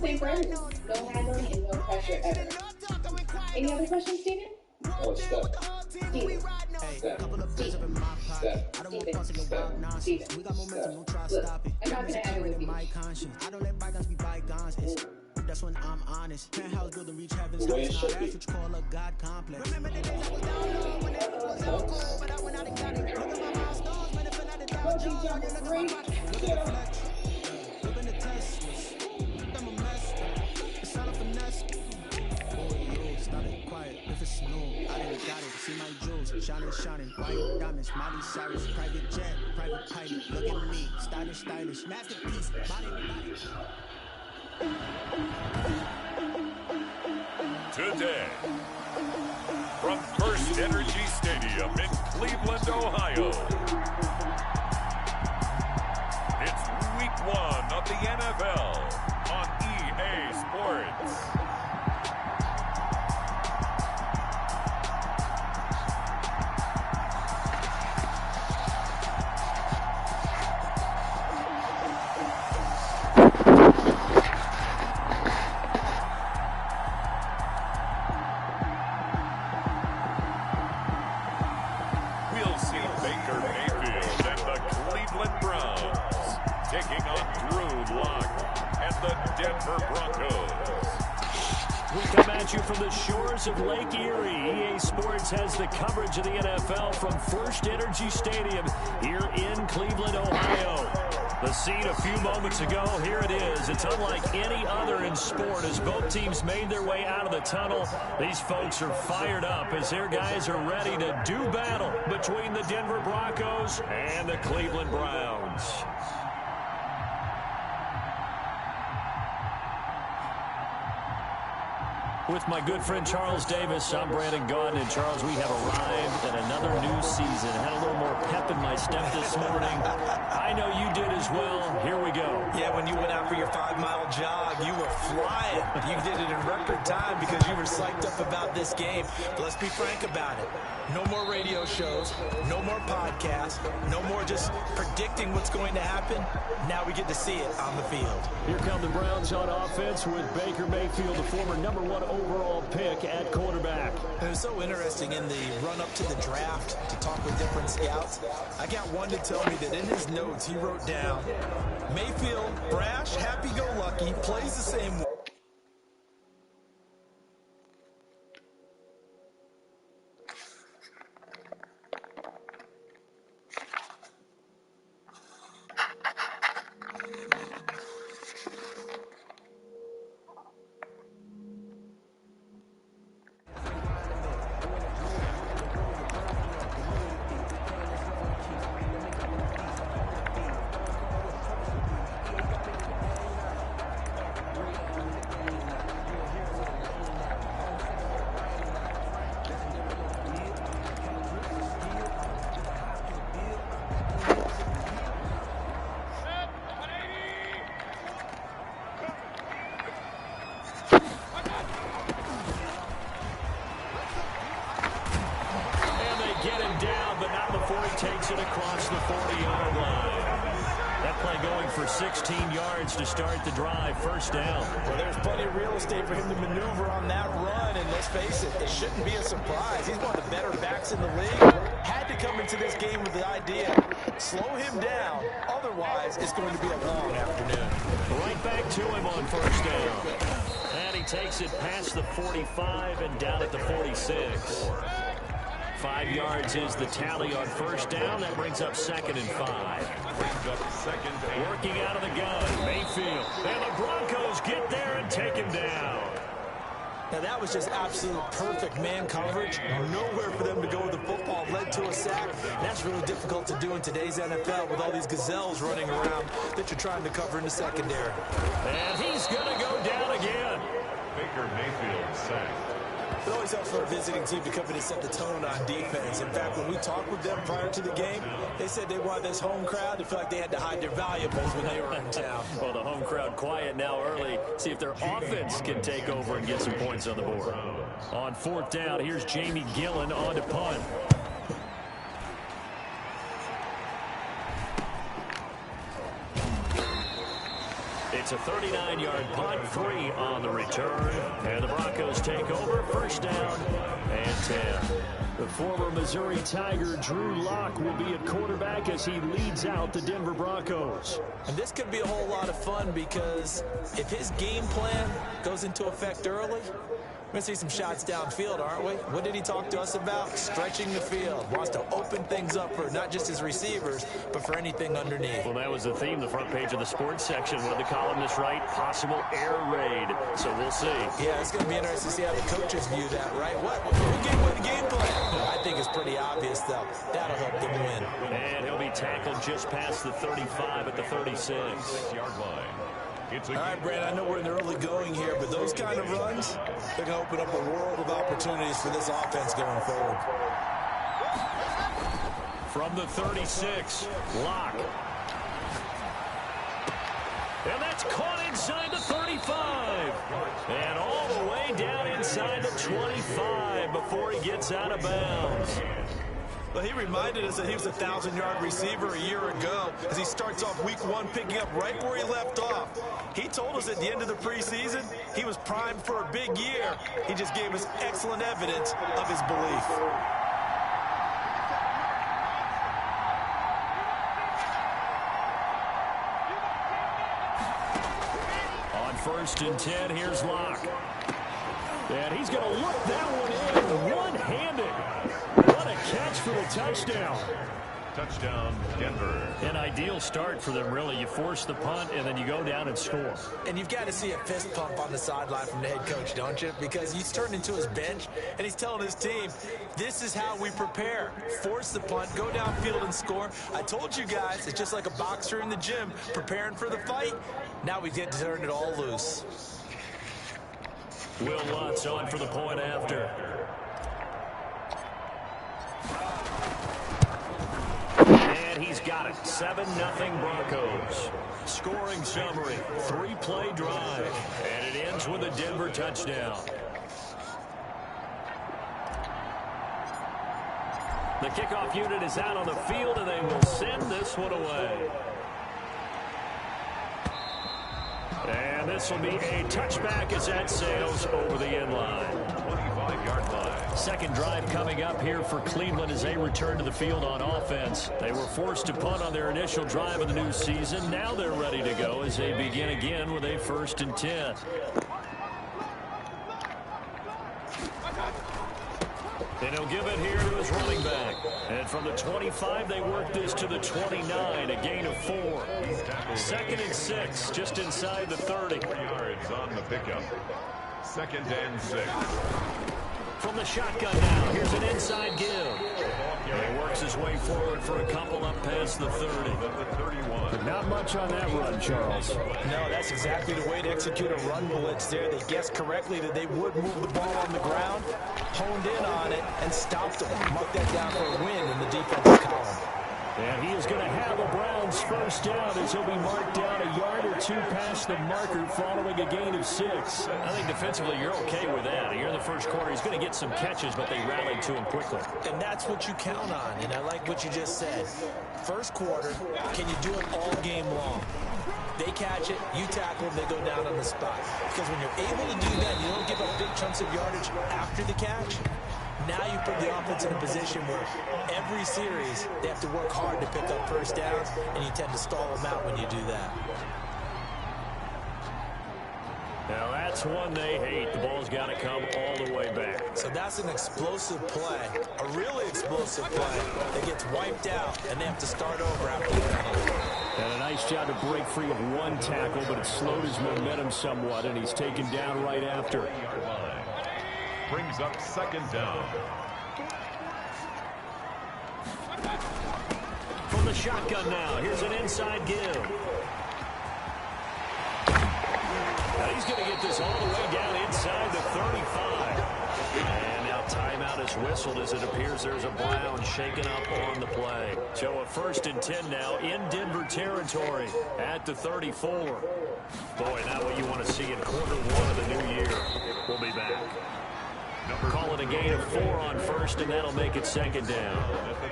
the same for everyone. No haggling and no pressure ever. Any other questions, Steven? Oh, Steph. Steven. Steph. Steven. Steph. Steven. Steph. Steven. Steph. Look, I'm not gonna argue with you. That's when I'm honest. Penthouse building reach heaven's The way heights. it Now should that's be. what you call a God complex. Remember the days I was down low when everything was so cold, but I went out and got it. Look at my milestones, man, it feel like the Dow Coach, Jones. John You is look at my great. pockets, look at the flex. Look at the Teslas. I'm a mess. It's all a finesse. Started quiet, if it's new, I didn't got it. See my jewels, shining, white diamonds, Miley Cyrus, private jet, private pilot. Look at me, stylish, masterpiece, body. Today, from First Energy Stadium in Cleveland, Ohio, it's Week 1 of the NFL on EA Sports. We'll see Baker Mayfield and the Cleveland Browns taking on Drew Lock and the Denver Broncos. We come at you from the shores of Lake Erie. EA Sports has the coverage of the NFL from First Energy Stadium here in Cleveland, Ohio. The scene a few moments ago, here it is. It's unlike any other in sport as both teams made their way out of the tunnel. These folks are fired up as their guys are ready to do battle between the Denver Broncos and the Cleveland Browns. With my good friend Charles Davis, I'm Brandon Gaudin. And Charles, we have arrived at another new season. Had a little more pep in my step this morning. I know you did as well. Here we go. Yeah, when you went out for your 5-mile jog, you were flying. You did it in record time because you were psyched up about this game. But let's be frank about it. No more radio shows, no more podcasts, no more just predicting what's going to happen. Now we get to see it on the field. Here come the Browns on offense with Baker Mayfield, the former #1 overall pick at quarterback. It was so interesting in the run-up to the draft to talk with different scouts. I got one to tell me that in his notes he wrote down, Mayfield, brash, happy-go-lucky, plays the same way. Takes it across the 40-yard line. That play going for 16 yards to start the drive. First down. Well, there's plenty of real estate for him to maneuver on that run, and let's face it, it shouldn't be a surprise. He's one of the better backs in the league. Had to come into this game with the idea, slow him down, otherwise it's going to be a long afternoon. Right back to him on first down. And he takes it past the 45 and down at the 46. 5 yards is the tally on first down. That brings up 2nd and 5. Working out of the gun, Mayfield. And the Broncos get there and take him down. Now that was just absolute perfect man coverage. Nowhere for them to go with the football. Led to a sack. That's really difficult to do in today's NFL with all these gazelles running around that you're trying to cover in the secondary. And he's going to go down again. Baker Mayfield sacked. It always helps for a visiting team to come in and set the tone on defense. In fact, when we talked with them prior to the game, they said they wanted this home crowd to feel like they had to hide their valuables when they were in town. Well, the home crowd quiet now early. See if their offense can take over and get some points on the board. On 4th down, here's Jamie Gillen on to punt. It's a 39-yard punt, 3 on the return. And the Broncos take over, first down and 10. The former Missouri Tiger, Drew Lock, will be at quarterback as he leads out the Denver Broncos. And this could be a whole lot of fun because if his game plan goes into effect early, we're going to see some shots downfield, aren't we? What did he talk to us about? Stretching the field. Wants to open things up for not just his receivers, but for anything underneath. Well, that was the theme, the front page of the sports section. One of the columnists write, possible air raid. So we'll see. Yeah, it's going to be interesting to see how the coaches view that, right? Who gave away the game plan? I think it's pretty obvious, though. That'll help them win. And he'll be tackled just past the 35 at the 36-yard line. All right, Brad, I know we're in the early going here, but those kind of runs, they're going to open up a world of opportunities for this offense going forward. From the 36, Lock. And that's caught inside the 35. And all the way down inside the 25 before he gets out of bounds. Well, he reminded us that he was a 1,000-yard receiver a year ago as he starts off week 1 picking up right where he left off. He told us at the end of the preseason he was primed for a big year. He just gave us excellent evidence of his belief. On 1st and 10, here's Lock. And he's going to look that one in one-handed. What a catch for the touchdown. Touchdown, Denver. An ideal start for them, really. You force the punt, and then you go down and score. And you've got to see a fist pump on the sideline from the head coach, don't you? Because he's turned into his bench, and he's telling his team, this is how we prepare. Force the punt, go downfield and score. I told you guys, it's just like a boxer in the gym preparing for the fight. Now we get to turn it all loose. Will Lutz on for the point after. And he's got it. 7-0 Broncos. Scoring summary. 3-play drive. And it ends with a Denver touchdown. The kickoff unit is out on the field, and they will send this one away. And this will be a touchback as that sails over the end line. 25-yard line. Second drive coming up here for Cleveland as they return to the field on offense. They were forced to punt on their initial drive of the new season. Now they're ready to go as they begin again with a 1st and 10. And he'll give it here to his running back. And from the 25, they work this to the 29, a gain of 4. 2nd and 6, just inside the 30. 4 yards on the pickup. 2nd and 6. From the shotgun now, here's an inside give. And he works his way forward for a couple up past the 30. The 31. But not much on that run, Charles. No, that's exactly the way to execute a run blitz there. They guessed correctly that they would move the ball on the ground, honed in on it, and stopped them. Mark that down for a win in the defensive column. And he is going to have a Browns first down as he'll be marked down a yard or 2 past the marker following a gain of 6. I think defensively you're okay with that. Here in the first quarter, he's going to get some catches, but they rallied to him quickly. And that's what you count on, and I like what you just said. First quarter, can you do it all game long? They catch it, you tackle them, they go down on the spot. Because when you're able to do that, you don't give up big chunks of yardage after the catch. Now you put the offense in a position where every series they have to work hard to pick up first downs, and you tend to stall them out when you do that. Now that's one they hate. The ball's got to come all the way back. So that's an explosive play, a really explosive play that gets wiped out, and they have to start over after the penalty. And a nice job to break free of one tackle, but it slowed his momentum somewhat, and he's taken down right after. Brings up 2nd down. From the shotgun now, here's an inside give. Now he's going to get this all the way down inside the 35. And now timeout is whistled as it appears there's a Brown shaken up on the play. So a 1st and 10 now in Denver territory at the 34. Boy, not what you want to see in quarter 1 of the new year. We'll be back. Call it a gain of 4 on first, and that'll make it second down.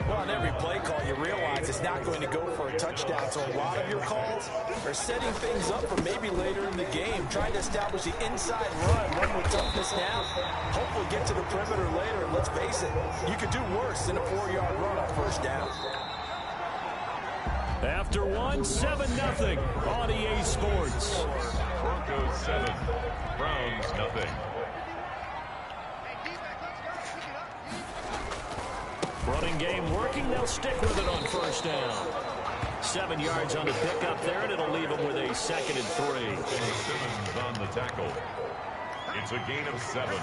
Well, on every play call, you realize it's not going to go for a touchdown, so a lot of your calls are setting things up for maybe later in the game, trying to establish the inside run with toughness now, hopefully get to the perimeter later, and let's face it, you could do worse than a 4-yard run on first down. After 7-0 on EA Sports. Broncos 7, Browns nothing. Running game working. They'll stick with it on first down. 7 yards on the pickup there, and it'll leave them with a 2nd and 3. Simmons on the tackle. It's a gain of 7.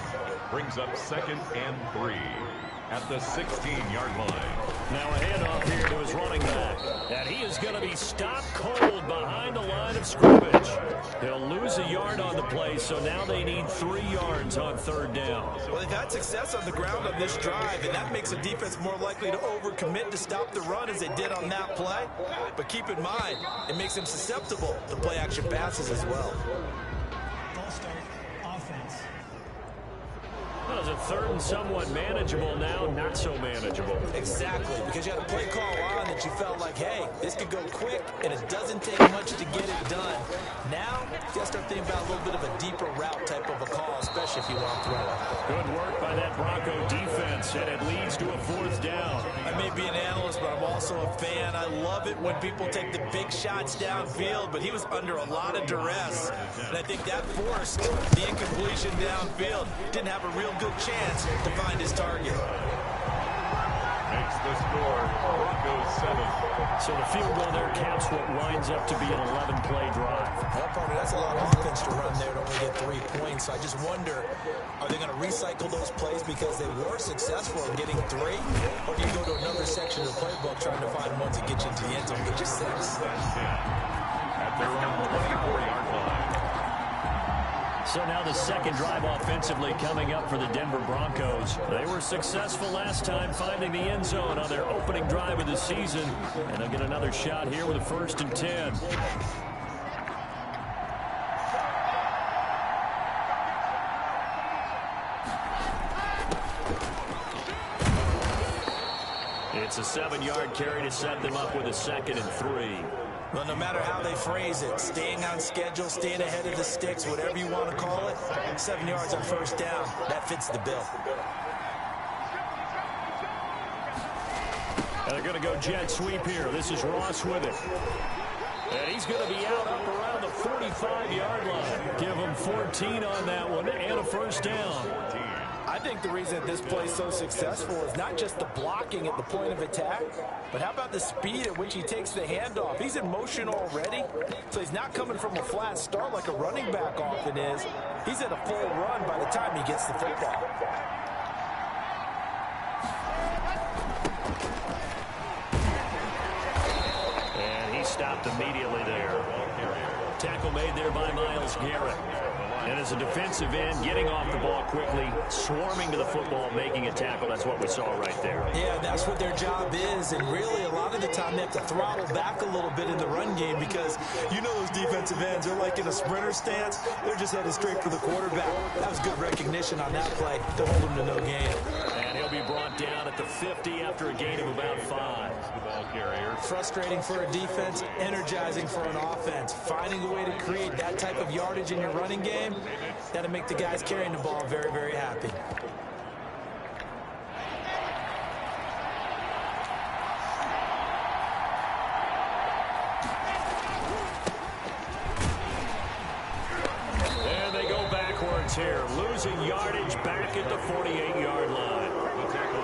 Brings up 2nd and 3 at the 16-yard line. Now a handoff here to his running back. And he is going to be stopped cold behind the line of scrimmage. He'll lose a yard on the play, so now they need 3 yards on 3rd down. Well, they've had success on the ground on this drive, and that makes a defense more likely to overcommit to stop the run as they did on that play. But keep in mind, it makes them susceptible to play-action passes as well. Well, it's a 3rd and somewhat manageable now, not so manageable. Exactly, because you had a play call on that you felt like, hey, this could go quick, and it doesn't take much to get it done. Now, you got to start thinking about a little bit of a deeper route type of a call, especially if you want to throw it. Good work by that Bronco defense, and it leads to a 4th down. I may be an analyst, but I'm also a fan. I love it when people take the big shots downfield, but he was under a lot of duress, and I think that forced the incompletion downfield. Didn't have a real good chance to find his target. Makes the score Broncos 7. So the field goal there caps what winds up to be an 11-play drive. Well, partner, that's a lot of offense to run there to only get 3 points. So I just wonder, are they going to recycle those plays because they were successful in getting 3? Or do you go to another section of the playbook trying to find ones that get you into the end zone and get you 6? At their own 24-yard line. So now the 2nd drive offensively coming up for the Denver Broncos. They were successful last time finding the end zone on their opening drive of the season. And they'll get another shot here with a 1st and 10. It's a 7-yard carry to set them up with a 2nd and 3. Well, no matter how they phrase it, staying on schedule, staying ahead of the sticks, whatever you want to call it, 7 yards on first down, that fits the bill. And they're going to go jet sweep here. This is Ross with it. And he's going to be out up around the 45-yard line. Give him 14 on that one and a 1st down. I think the reason that this play is so successful is not just the blocking at the point of attack, but how about the speed at which he takes the handoff? He's in motion already, so he's not coming from a flat start like a running back often is. He's at a full run by the time he gets the football. And he stopped immediately there. Tackle made there by Myles Garrett. And as a defensive end, getting off the ball quickly, swarming to the football, making a tackle. That's what we saw right there. Yeah, that's what their job is. And really, a lot of the time, they have to throttle back a little bit in the run game because you know those defensive ends, they're like in a sprinter stance. They're just headed straight for the quarterback. That was good recognition on that play to hold him to no gain. And he'll be brought down at the 50 after a gain of about 5. The ball carrier. Frustrating for a defense, energizing for an offense. Finding a way to create that type of yardage in your running game, that'll make the guys carrying the ball very, very happy. And they go backwards here, losing yardage back at the 48-yard line.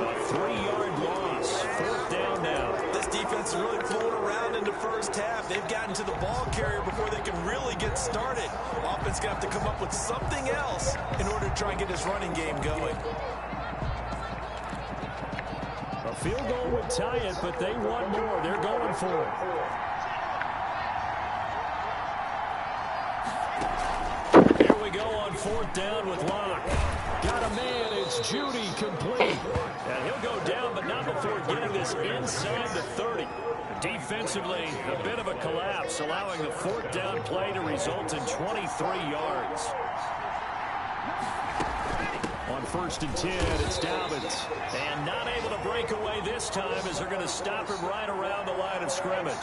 A 3-yard loss, 4th down now. This defense is really pulling around in the first half. They've gotten to the ball carrier before they can really get started. Offense going to have to come up with something else in order to try and get this running game going. A field goal would tie it, but they want more. They're going for it. Here we go on 4th down with Locke. Got a man, it's Judy, complete. And he'll go down, but not before getting this inside the 30. Defensively, a bit of a collapse, allowing the 4th down play to result in 23 yards. On on 1st and 10. It's Dobbins. And not able to break away this time as they're going to stop him right around the line of scrimmage.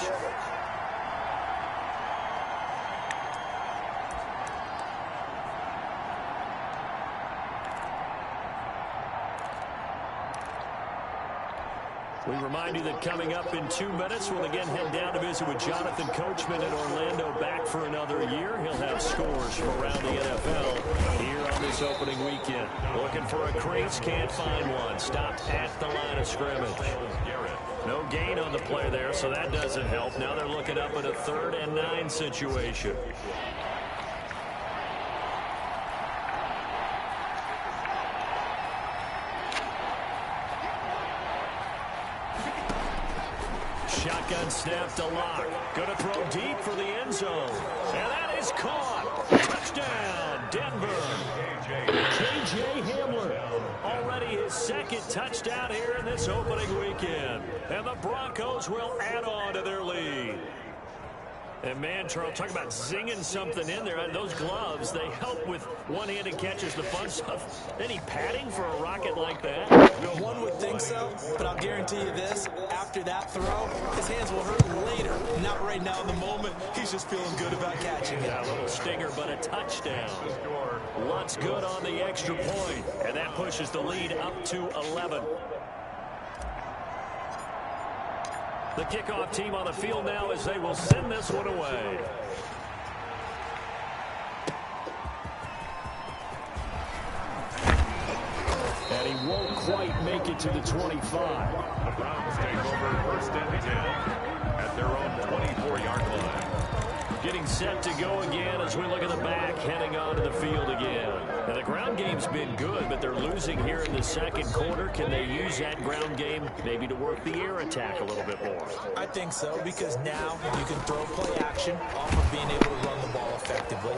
We remind you that coming up in 2 minutes, we'll again head down to visit with Jonathan Coachman in Orlando, back for another year. He'll have scores from around the NFL here on this opening weekend. Looking for a crease, can't find one. Stopped at the line of scrimmage. No gain on the play there, so that doesn't help. Now they're looking up at a 3rd and 9 situation. Shotgun snap to Lock. Going to throw deep for the end zone. And that is caught. Touchdown, Denver. K.J. Hamler. Already his 2nd touchdown here in this opening weekend. And the Broncos will add on to their lead. And man, Charles, talk about zinging something in there. Those gloves, they help with one-handed catches, the fun stuff. Any padding for a rocket like that? One would think so, but I'll guarantee you this. After that throw, his hands will hurt later. Not right now in the moment. He's just feeling good about catching it. Yeah, a little stinger, but a touchdown. Lutz good on the extra point, and that pushes the lead up to 11. The kickoff team on the field now as they will send this one away. And he won't quite make it to the 25. The Browns take over 1st and 10 at their own 24-yard line. Getting set to go again as we look at the back, heading onto the field again. Now, the ground game's been good, but they're losing here in the 2nd quarter. Can they use that ground game maybe to work the air attack a little bit more? I think so, because now you can throw play action off of being able to run the ball effectively.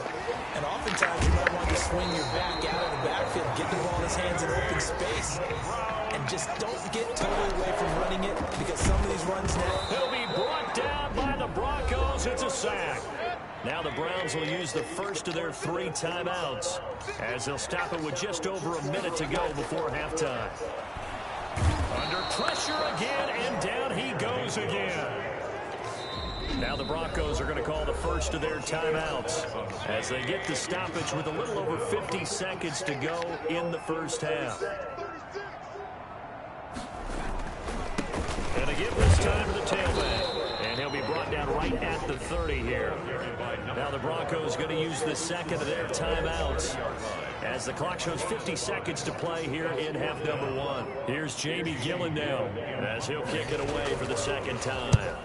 And oftentimes you might want to swing your back out of the backfield, get the ball in his hands in open space, and just don't get totally away from running it, because some of these runs now... He'll be brought down by the Broncos. It's a sack. Now the Browns will use the first of their 3 timeouts as they'll stop it with just over a minute to go before halftime. Under pressure again, and down he goes again. Now the Broncos are going to call the first of their timeouts as they get the stoppage with a little over 50 seconds to go in the first half. And they give this time to the tailback. And he'll be brought down right at the 30 here. Now the Broncos going to use the 2nd of their timeouts as the clock shows 50 seconds to play here in half number 1. Here's Jamie Gillen now as he'll kick it away for the 2nd time.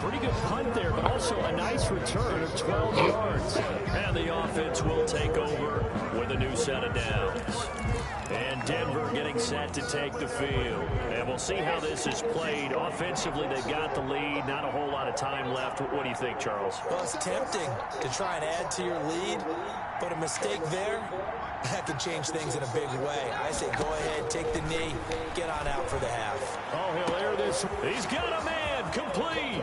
Pretty good punt there, but also a nice return of 12 yards. And the offense will take over with a new set of downs. And Denver getting set to take the field. And we'll see how this is played. Offensively, they've got the lead. Not a whole lot of time left. What do you think, Charles? Well, it's tempting to try and add to your lead, but a mistake there, that could change things in a big way. I say go ahead, take the knee, get on out for the half. Oh, he'll air this. He's got a man, complete.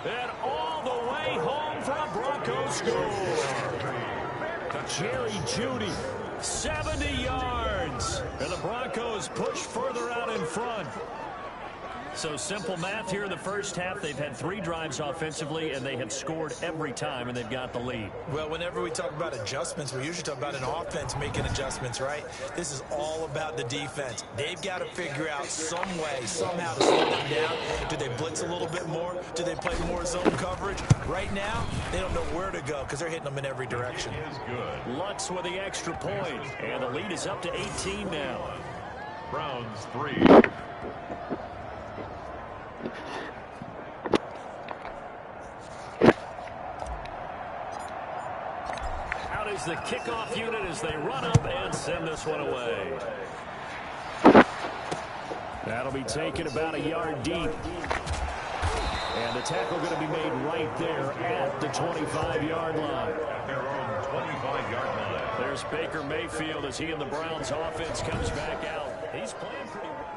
And all the way home for a Broncos score. Jerry Jeudy, 70 yards. And the Broncos push further out in front. So simple math here in the first half. They've had 3 drives offensively, and they have scored every time, and they've got the lead. Well, whenever we talk about adjustments, we usually talk about an offense making adjustments, right? This is all about the defense. They've got to figure out some way, somehow to slow them down. Do they blitz a little bit more? Do they play more zone coverage? Right now, they don't know where to go because they're hitting them in every direction. Lutz with the extra point, and the lead is up to 18 now. Browns 3. Out is the kickoff unit as they run up and send this one away. That'll be taken about a yard deep. And the tackle going to be made right there at the 25-yard line. At their own 25-yard line. There's Baker Mayfield as he and the Browns offense comes back out. He's playing pretty well.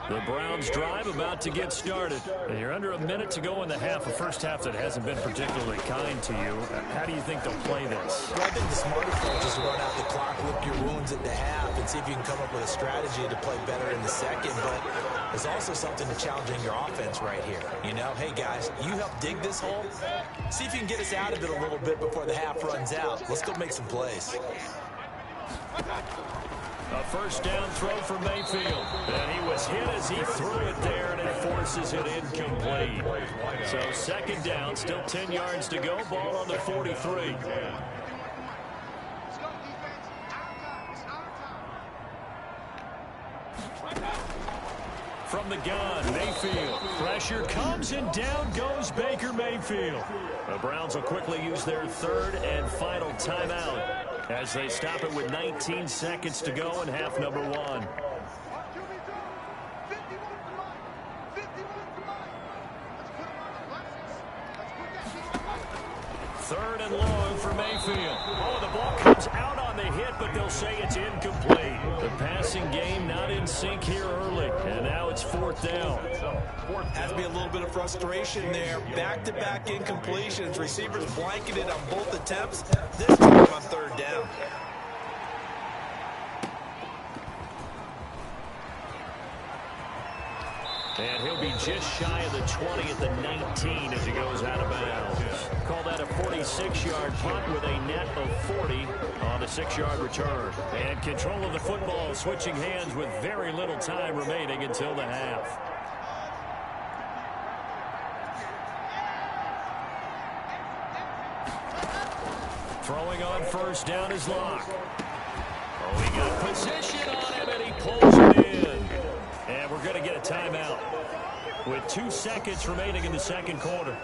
The Browns drive about to get started. And you're under a minute to go in the half, a first half that hasn't been particularly kind to you. How do you think they'll play this? Well, I think the smart approach is to run out the clock, lick your wounds at the half, and see if you can come up with a strategy to play better in the second. But there's also something to challenging your offense right here. You know, hey, guys, you help dig this hole. See if you can get us out of it a little bit before the half runs out. Let's go make some plays. A first down throw for Mayfield. And he was hit as he threw it there, and it forces it incomplete. So second down, still 10 yards to go. Ball on the 43. From the gun, Mayfield. Pressure comes, and down goes Baker Mayfield. The Browns will quickly use their third and final timeout as they stop it with 19 seconds to go in half number one. Third and long for Mayfield. Oh, the ball comes out on the hit, but they'll say it's incomplete. The passing game not in sync here early, and now it's fourth down. Has to be a little bit of frustration there. Back-to-back incompletions. Receivers blanketed on both attempts. This time on third down. And he'll be just shy of the 20 at the 19 as he goes out of bounds. Call that a 46-yard punt with a net of 40 on a 6-yard return. And control of the football switching hands with very little time remaining until the half. Throwing on first down is Locke. Oh, he got position on him, and he pulls it in. And we're going to get a timeout with 2 seconds remaining in the second quarter.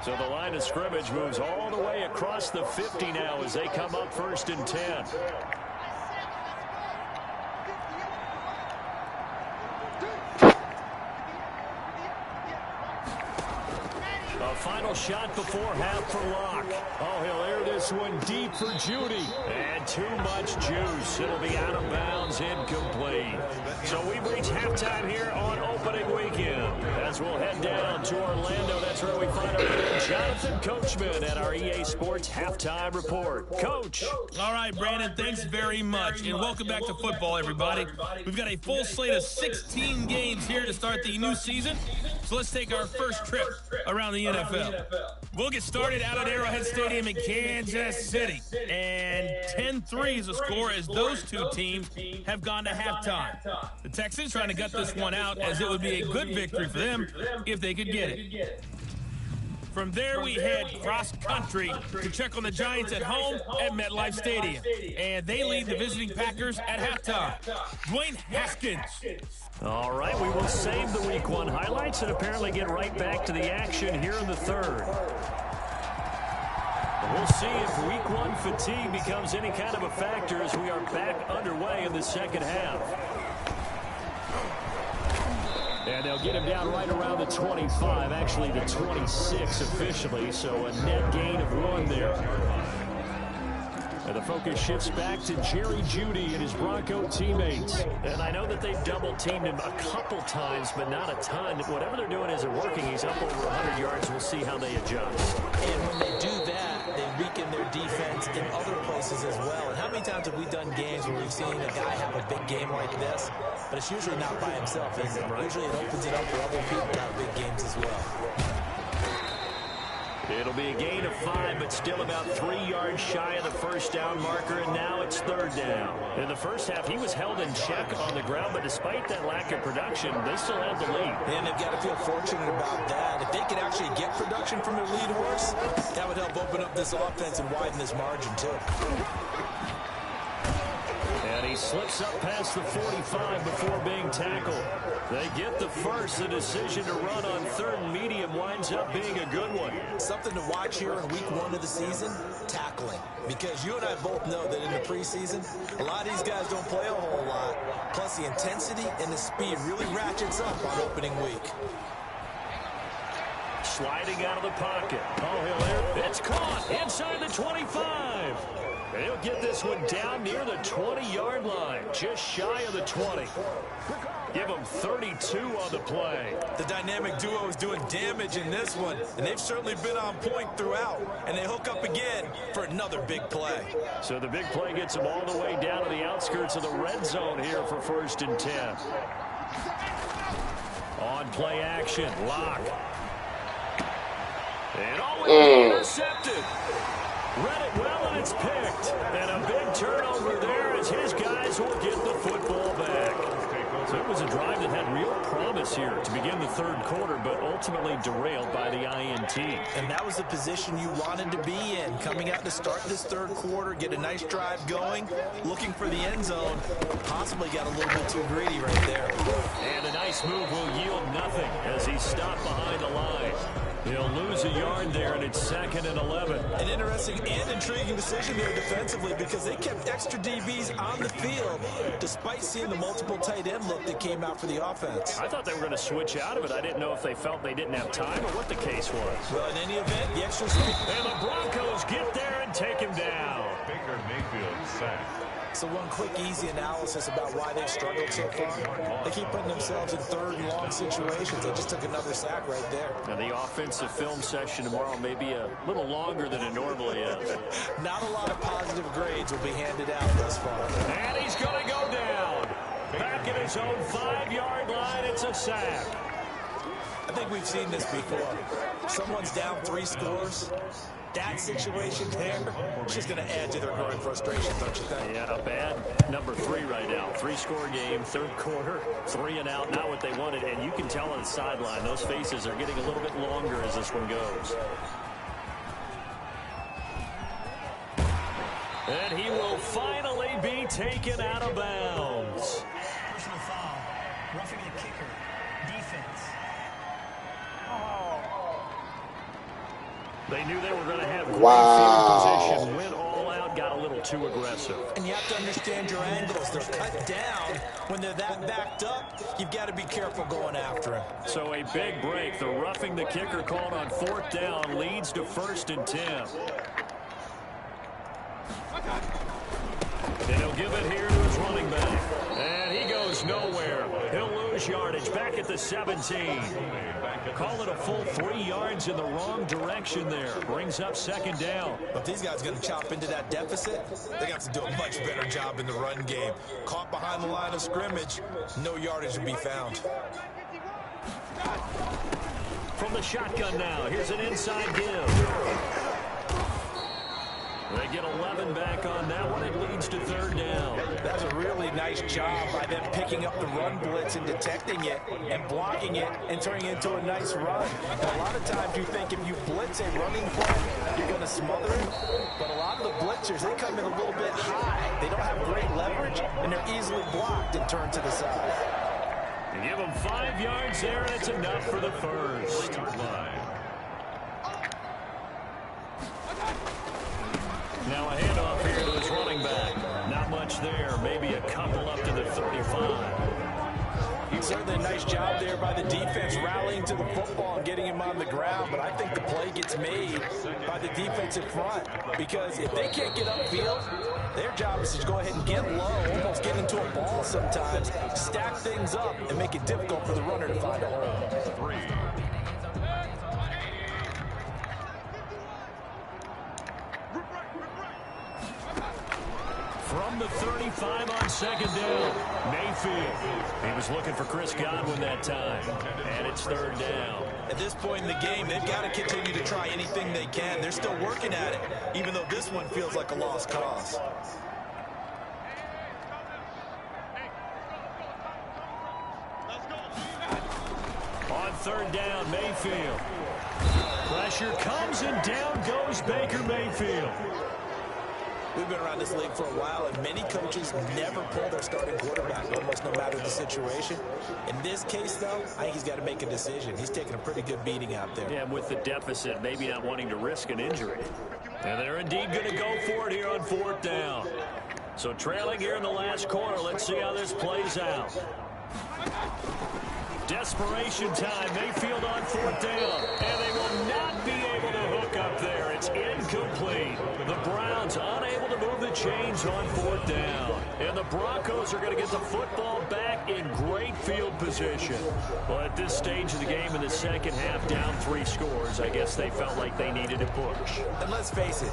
So the line of scrimmage moves all the way across the 50 now as they come up first and 10. A final shot before half for Locke. Oh, he'll air this one deep for Judy. And too much juice. It'll be out of bounds, incomplete. So we've reached halftime here on opening weekend. As we'll head down to Orlando, that's where we find our man Jonathan Coachman at our EA Sports Halftime Report. Coach. All right, Brandon, thanks very much. And welcome back to football, everybody. We've got a full slate of 16 games here to start the new season. So let's take our first trip around the NFL. We'll get started out at Arrowhead Stadium in Kansas City. And 10-3 is the score as those two teams have gone to halftime. The Texans trying to gut this one out as it would be a good victory for them if they could get it. From there, we head cross-country to check on the Giants at home at MetLife Stadium. And they lead the visiting Packers at halftime. Dwayne Haskins. All right, we will save the Week 1 highlights and apparently get right back to the action here in the third. We'll see if Week 1 fatigue becomes any kind of a factor as we are back underway in the second half. And they'll get him down right around the 25, actually the 26 officially, so a net gain of 1 there. And the focus shifts back to Jerry Jeudy and his Bronco teammates. And I know that they've double-teamed him a couple times, but not a ton. Whatever they're doing isn't working. He's up over 100 yards. We'll see how they adjust. And when they do that, they weaken their defense in other places as well. And how many times have we done games where we've seen a guy have a big game like this, but it's usually not by himself, is it? Usually it opens it up for other people to have big games as well. It'll be a gain of 5, but still about 3 yards shy of the first down marker, and now it's third down. In the first half, he was held in check on the ground, but despite that lack of production, they still have the lead. And they've got to feel fortunate about that. If they could actually get production from their lead horse, that would help open up this offense and widen this margin, too. And he slips up past the 45 before being tackled. They get the first. The decision to run on third and medium winds up being a good one. Something to watch here in week 1 of the season, tackling. Because you and I both know that in the preseason, a lot of these guys don't play a whole lot. Plus the intensity and the speed really ratchets up on opening week. Sliding out of the pocket. Oh, he'll air. It's caught inside the 25. And he'll get this one down near the 20-yard line, just shy of the 20. Give him 32 on the play. The dynamic duo is doing damage in this one, and they've certainly been on point throughout. And they hook up again for another big play. So the big play gets them all the way down to the outskirts of the red zone here for 1st and 10. On play action, Lock. And always intercepted. Read it well, and it's picked. And a big turnover there as his guys will get the football back. So it was a drive that had real promise here to begin the 3rd quarter, but ultimately derailed by the INT. And that was the position you wanted to be in. Coming out to start this 3rd quarter, get a nice drive going, looking for the end zone. Possibly got a little bit too greedy right there. And a nice move will yield nothing as he's stopped behind the line. He'll lose a yard there, and it's 2nd and 11. An interesting and intriguing decision there defensively because they kept extra DBs on the field despite seeing the multiple tight end look that came out for the offense. I thought they were going to switch out of it. I didn't know if they felt they didn't have time or what the case was. Well, in any event, the extra speed. And the Broncos get there and take him down. Baker Mayfield sacked. So one quick, easy analysis about why they've struggled so far. They keep putting themselves in 3rd and long situations. They just took another sack right there. Now the offensive film session tomorrow may be a little longer than it normally is. Not a lot of positive grades will be handed out thus far. And he's going to go down. Back at his own 5-yard line, it's a sack. I think we've seen this before. Someone's down 3 scores. That situation there, it's just going to add to their growing frustration, don't you think? Yeah, a bad number 3 right now. 3-score game, 3rd quarter, 3 and out, not what they wanted. And you can tell on the sideline, those faces are getting a little bit longer as this one goes. And he will finally be taken out of bounds. Personal foul, roughing the kicker, defense. They knew they were going to have great field position, went all out, got a little too aggressive. And you have to understand your angles. They're cut down. When they're that backed up, you've got to be careful going after him. So a big break. The roughing the kicker called on 4th down leads to 1st and 10. And he'll give it here to his running back. And he goes nowhere. He'll lose yardage back at the 17. Call it a full 3 yards in the wrong direction there. Brings up 2nd down. If these guys are going to chop into that deficit, they got to do a much better job in the run game. Caught behind the line of scrimmage, no yardage to be found. From the shotgun now, here's an inside give. They get 11 back on that one. It leads to 3rd down. That's a really nice job by them picking up the run blitz and detecting it and blocking it and turning it into a nice run. And a lot of times you think if you blitz a running play, you're going to smother it. But a lot of the blitzers, they come in a little bit high. They don't have great leverage, and they're easily blocked and turned to the side. You give them 5 yards there, and it's enough for the 1st. Now a handoff here to his running back. Not much there. Maybe a couple up to the 35. Certainly a nice job there by the defense rallying to the football and getting him on the ground. But I think the play gets made by the defensive front. Because if they can't get upfield, their job is to go ahead and get low, almost get into a ball sometimes, stack things up, and make it difficult for the runner to find a hole. From the 35 on 2nd down, Mayfield. He was looking for Chris Godwin that time, and it's 3rd down. At this point in the game, they've got to continue to try anything they can. They're still working at it, even though this one feels like a lost cause. On 3rd down, Mayfield. Pressure comes, and down goes Baker Mayfield. We've been around this league for a while, and many coaches never pull their starting quarterback, almost no matter the situation. In this case, though, I think he's got to make a decision. He's taking a pretty good beating out there. Yeah, with the deficit, maybe not wanting to risk an injury. And they're indeed going to go for it here on 4th down. So trailing here in the last quarter, let's see how this plays out. Desperation time. Mayfield on 4th down. And they will not be able to hook up there. It's incomplete. The Browns unable to move the chains on 4th down. And the Broncos are going to get the football back in great field position. Well, at this stage of the game in the second half, down 3 scores, I guess they felt like they needed to push. And let's face it,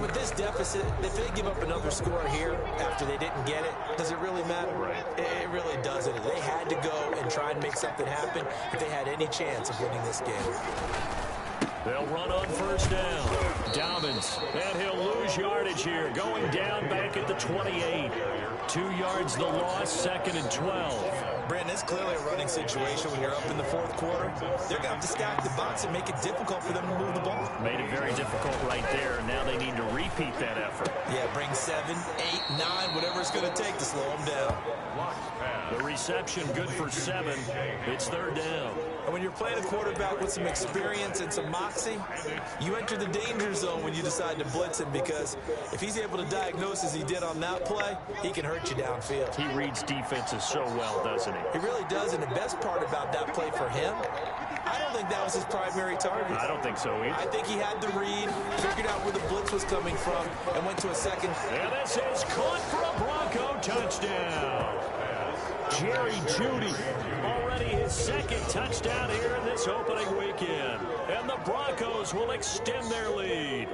with this deficit, if they give up another score here after they didn't get it, does it really matter? Right. It really doesn't. They had to go and try and make something happen if they had any chance of winning this game. They'll run on 1st down. Dobbins, and he'll lose yardage here. Going down back at the 28. 2 yards the loss, 2nd and 12. Brandon, it's clearly a running situation when you're up in the 4th quarter. They're going to have to stack the box and make it difficult for them to move the ball. Made it very difficult right there. Now they need to repeat that effort. Yeah, bring 7, 8, 9, whatever it's going to take to slow them down. The reception good for 7. It's 3rd down. And when you're playing a quarterback with some experience and some moxie, you enter the danger zone when you decide to blitz him, because if he's able to diagnose as he did on that play, he can hurt you downfield. He reads defenses so well, doesn't he? He really does, and the best part about that play for him, I don't think that was his primary target. I don't think so either. I think he had the read, figured out where the blitz was coming from, and went to a second. And this is caught for a Bronco touchdown. Jerry Jeudy, already his 2nd touchdown here in this opening weekend. And the Broncos will extend their lead.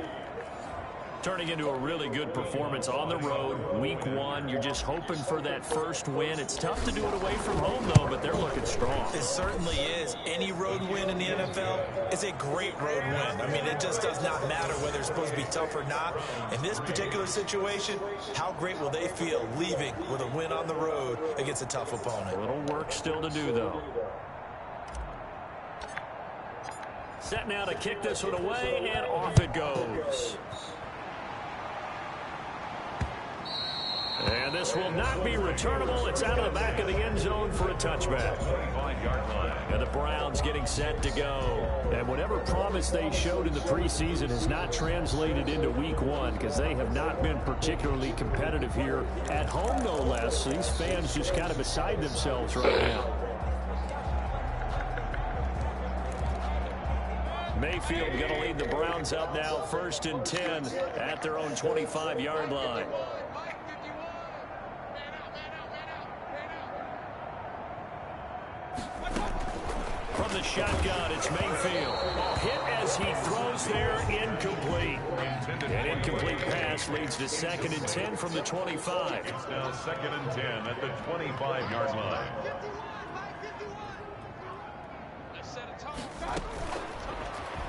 Turning into a really good performance on the road. Week 1, you're just hoping for that first win. It's tough to do it away from home, though, but they're looking strong. It certainly is. Any road win in the NFL is a great road win. I mean, it just does not matter whether it's supposed to be tough or not. In this particular situation, how great will they feel leaving with a win on the road against a tough opponent? A little work still to do, though. Set now to kick this one away, and off it goes. And this will not be returnable. It's out of the back of the end zone for a touchback. And the Browns getting set to go. And whatever promise they showed in the preseason has not translated into week 1, because they have not been particularly competitive here at home, no less. These fans just kind of beside themselves right now. Mayfield going to lead the Browns up now, 1st and 10 at their own 25-yard line. From the shotgun, it's Mayfield. Hit as he throws there, incomplete. An incomplete pass leads to 2nd and 10 from the 25. It's now 2nd and 10 at the 25-yard line.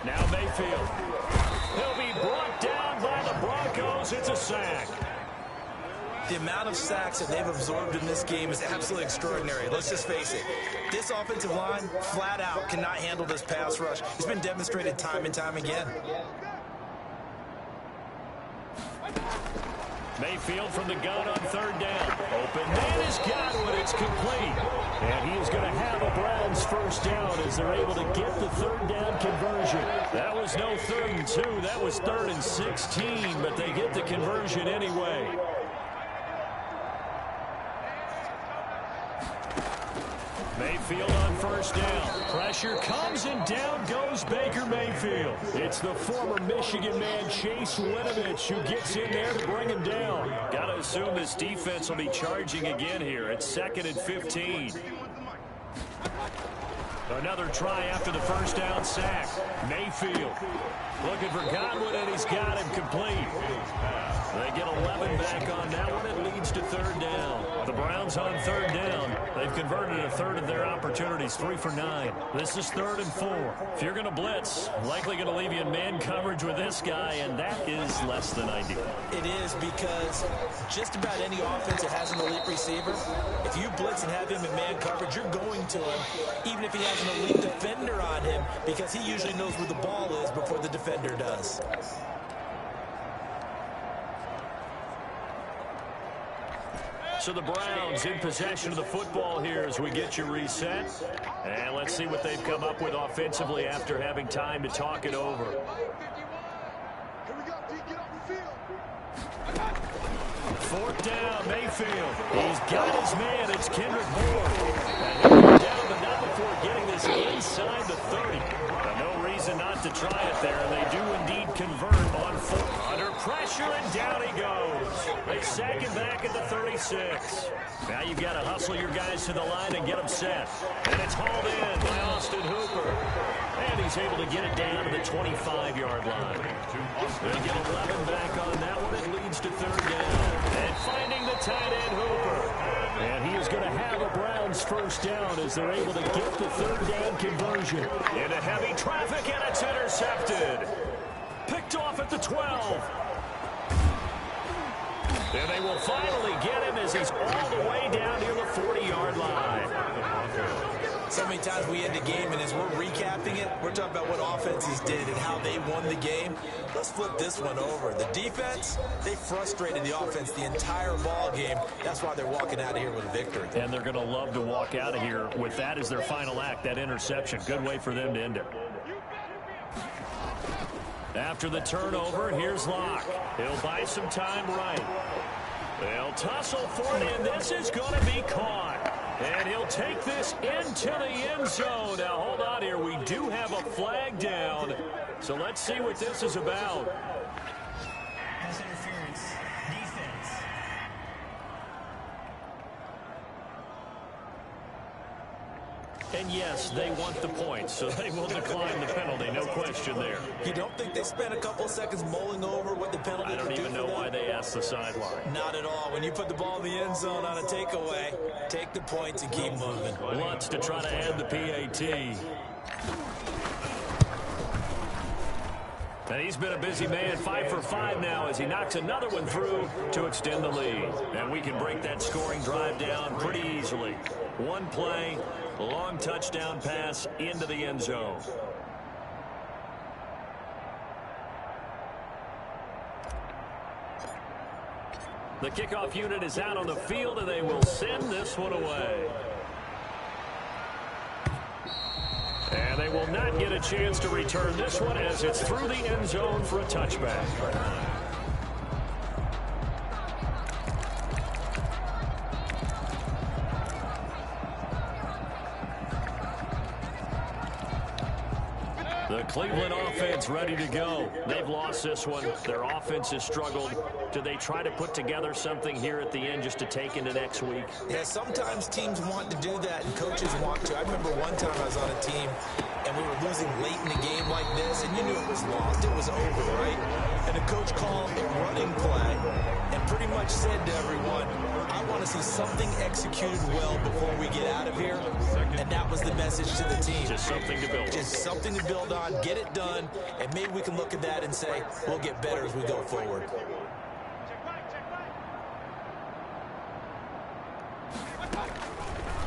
Now Mayfield. He'll be brought down by the Broncos. It's a sack. The amount of sacks that they've absorbed in this game is absolutely extraordinary. Let's just face it. This offensive line, flat out, cannot handle this pass rush. It's been demonstrated time and time again. Mayfield from the gun on 3rd down. Open man is Godwin. It's complete. And he is going to have a Browns first down as they're able to get the 3rd down conversion. That was no 3rd and 2. That was 3rd and 16, but they get the conversion anyway. Mayfield on 1st down. Pressure comes and down goes Baker Mayfield. It's the former Michigan man Chase Winovich who gets in there to bring him down. Got to assume this defense will be charging again here. It's 2nd and 15. Another try after the 1st down sack. Mayfield looking for Godwin, and he's got him complete. They get 11 back on that one. It leads to 3rd down. The Browns on 3rd down. They've converted a 1/3 of their opportunities, 3 for 9. This is 3rd and 4. If you're going to blitz, likely going to leave you in man coverage with this guy, and that is less than ideal. It is, because just about any offense that has an elite receiver, if you blitz and have him in man coverage, you're going to him, even if he has an elite defender on him, because he usually knows where the ball is before the defender does. So the Browns in possession of the football here as we get you reset. And let's see what they've come up with offensively after having time to talk it over. 4th down, Mayfield. He's got his man. It's Kendrick Moore. before getting this inside the 30. No reason not to try it there, and they do indeed convert on 4. Under pressure, and down he goes. They sack him back at the 36. Now you've got to hustle your guys to the line and get them set. And it's hauled in by Austin Hooper. And he's able to get it down to the 25-yard line. They get 11 back on that one. It leads to 3rd down. And finding the tight end, Hooper. And he is going to have a Browns 1st down as they're able to get the 3rd down conversion. Into heavy traffic, and it's intercepted. Picked off at the 12. And they will finally get him as he's all the way down near the 40-yard line. So many times we end the game, and as we're recapping it, we're talking about what offenses did and how they won the game. Let's flip this one over. The defense, they frustrated the offense the entire ball game. That's why they're walking out of here with a victory. And they're going to love to walk out of here with that as their final act, that interception. Good way for them to end it. After the turnover, here's Locke. He'll buy some time right. They'll tussle for it, and this is going to be caught. And he'll take this into the end zone. Now, hold on here. We do have a flag down. So let's see what this is about. Pass interference. Defense. And yes, they want the points, so they will decline the penalty. No question there. You don't think they spent a couple seconds mulling over what the penalty I don't even know why they asked the sideline. Not at all. When you put the ball in the end zone on a takeaway, take the points and keep moving. Lutz to try to add the PAT. And he's been a busy man, 5 for 5 now as he knocks another one through to extend the lead. And we can break that scoring drive down pretty easily. One play, long touchdown pass into the end zone. The kickoff unit is out on the field, and they will send this one away. And they will not get a chance to return this one as it's through the end zone for a touchback. The Cleveland offense ready to go. They've lost this one. Their offense has struggled. Do they try to put together something here at the end just to take into next week? Yeah, sometimes teams want to do that and coaches want to. I remember one time I was on a team and we were losing late in the game like this, and you knew it was lost. It was over, right? And the coach called a running play and pretty much said to everyone, I want to see something executed well before we get out of here. And that was the message to the team. Just something to build on. Just something to build on, get it done, and maybe we can look at that and say, we'll get better as we go forward.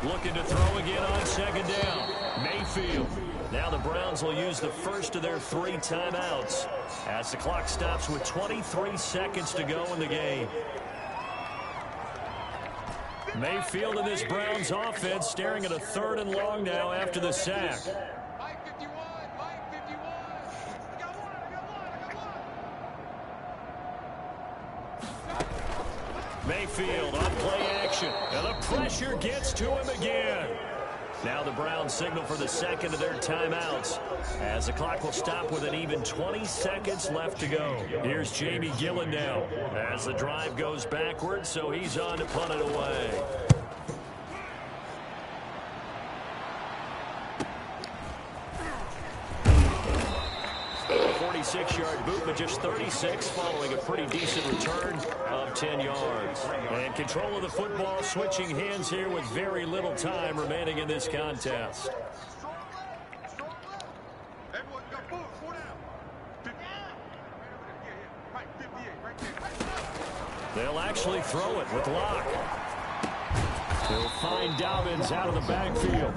Looking to throw again on second down. Mayfield. Now the Browns will use the first of their 3 timeouts as the clock stops with 23 seconds to go in the game. Mayfield and this Browns offense staring at a 3rd and long now after the sack. Mayfield on play action, and the pressure gets to him again. Now the Browns signal for the second of their timeouts as the clock will stop with an even 20 seconds left to go. Here's Jamie Gillen now as the drive goes backwards, so he's on to punt it away. 46-yard boot, but just 36 following a pretty decent return of 10 yards. And control of the football switching hands here with very little time remaining in this contest. They'll actually throw it with Locke. He'll find Dobbins out of the backfield.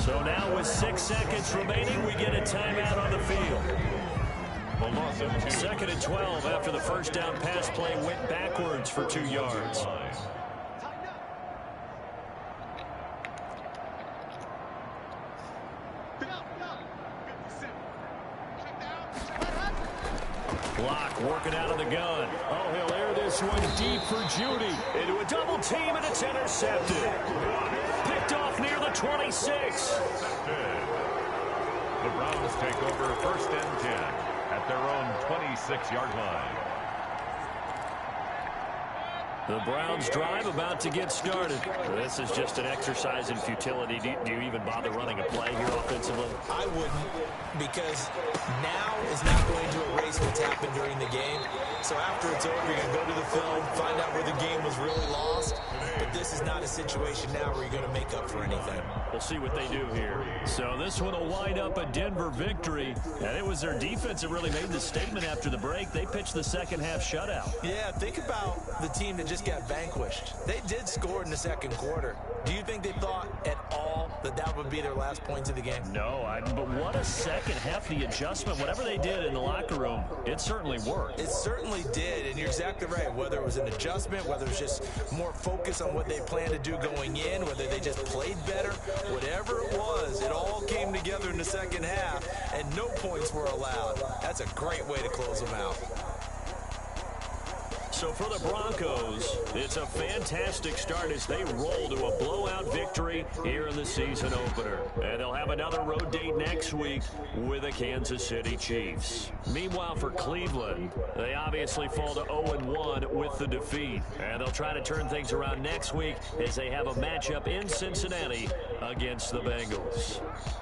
So now with 6 seconds remaining, we get a timeout on the field. 2nd and 12 after the first down pass play went backwards for 2 yards. Locke working out of the gun. Oh, he'll air this one deep for Judy. Into a double team, and it's intercepted. Picked off near the 26. The Browns take over 1st and 10 at their own 26-yard line. The Browns drive about to get started. This is just an exercise in futility. Do you even bother running a play here offensively? I wouldn't, because now is not going to erase what's happened during the game. So after it's over, you're going to go to the film, find out where the game was really lost. But this is not a situation now where you're going to make up for anything. We'll see what they do here. So this one will wind up a Denver victory. And it was their defense that really made the statement after the break. They pitched the second half shutout. Yeah, think about the team that just got vanquished. They did score in the second quarter. Do you think they thought at all that that would be their last points of the game? No, but what a second half. The adjustment, whatever they did in the locker room, it certainly worked. It certainly did, and you're exactly right. Whether it was an adjustment, whether it was just more focus on what they planned to do going in, whether they just played better, whatever it was, it all came together in the second half, and no points were allowed. That's a great way to close them out. So for the Broncos, it's a fantastic start as they roll to a blowout victory here in the season opener. And they'll have another road date next week with the Kansas City Chiefs. Meanwhile, for Cleveland, they obviously fall to 0-1 with the defeat. And they'll try to turn things around next week as they have a matchup in Cincinnati against the Bengals.